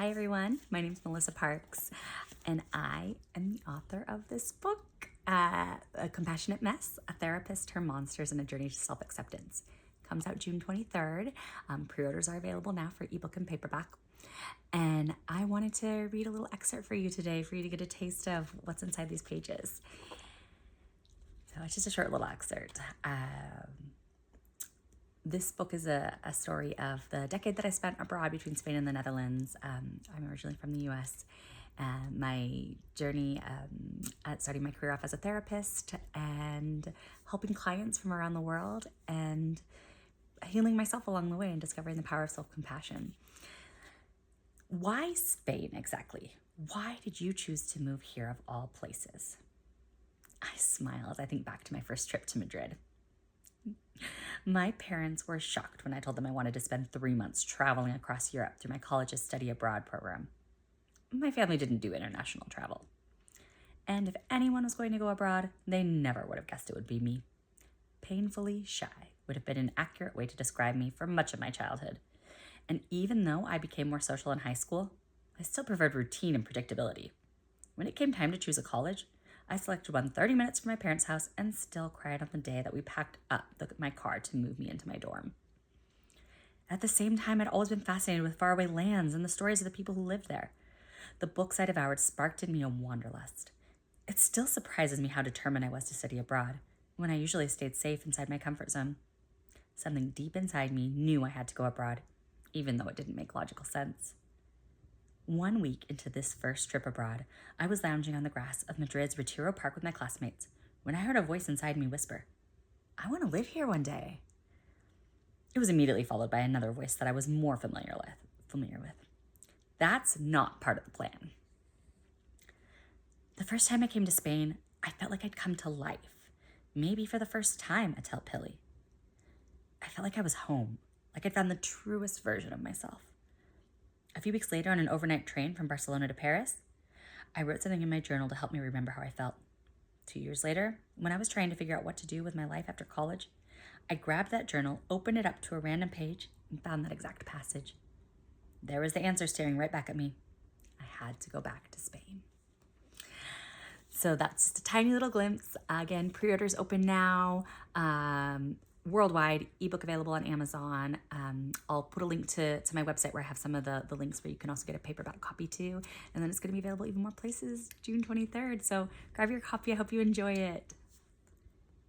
Hi everyone, my name is Melissa Parks and I am the author of this book, A Compassionate Mess, A Therapist, Her Monsters, and a Journey to Self-Acceptance. Comes out June 23rd. Pre-orders are available now for ebook and paperback. And I wanted to read a little excerpt for you today for you to get a taste of what's inside these pages. So it's just a short little excerpt. This book is a story of the decade that I spent abroad between Spain and the Netherlands. I'm originally from the US. My journey at starting my career off as a therapist and helping clients from around the world and healing myself along the way and discovering the power of self-compassion. Why Spain exactly? Why did you choose to move here of all places? I smile as I think back to my first trip to Madrid. My parents were shocked when I told them I wanted to spend 3 months traveling across Europe through my college's study abroad program. My family didn't do international travel. And if anyone was going to go abroad, they never would have guessed it would be me. Painfully shy would have been an accurate way to describe me for much of my childhood. And even though I became more social in high school, I still preferred routine and predictability. When it came time to choose a college, I selected one 30 minutes from my parents' house and still cried on the day that we packed up my car to move me into my dorm. At the same time, I'd always been fascinated with faraway lands and the stories of the people who lived there. The books I devoured sparked in me a wanderlust. It still surprises me how determined I was to study abroad, when I usually stayed safe inside my comfort zone. Something deep inside me knew I had to go abroad, even though it didn't make logical sense. 1 week into this first trip abroad, I was lounging on the grass of Madrid's Retiro Park with my classmates when I heard a voice inside me whisper, "I want to live here one day." It was immediately followed by another voice that I was more familiar with. That's not part of the plan. The first time I came to Spain, I felt like I'd come to life. Maybe for the first time, I tell Pilly. I felt like I was home, like I'd found the truest version of myself. A few weeks later, on an overnight train from Barcelona to Paris, I wrote something in my journal to help me remember how I felt. 2 years later, when I was trying to figure out what to do with my life after college, I grabbed that journal, opened it up to a random page, and found that exact passage. There was the answer staring right back at me. I had to go back to Spain. So that's just a tiny little glimpse. Again, pre-orders open now. Worldwide, ebook available on Amazon. I'll put a link to my website where I have some of the links where you can also get a paperback copy too. And then it's going to be available even more places June 23rd. So grab your copy. I hope you enjoy it.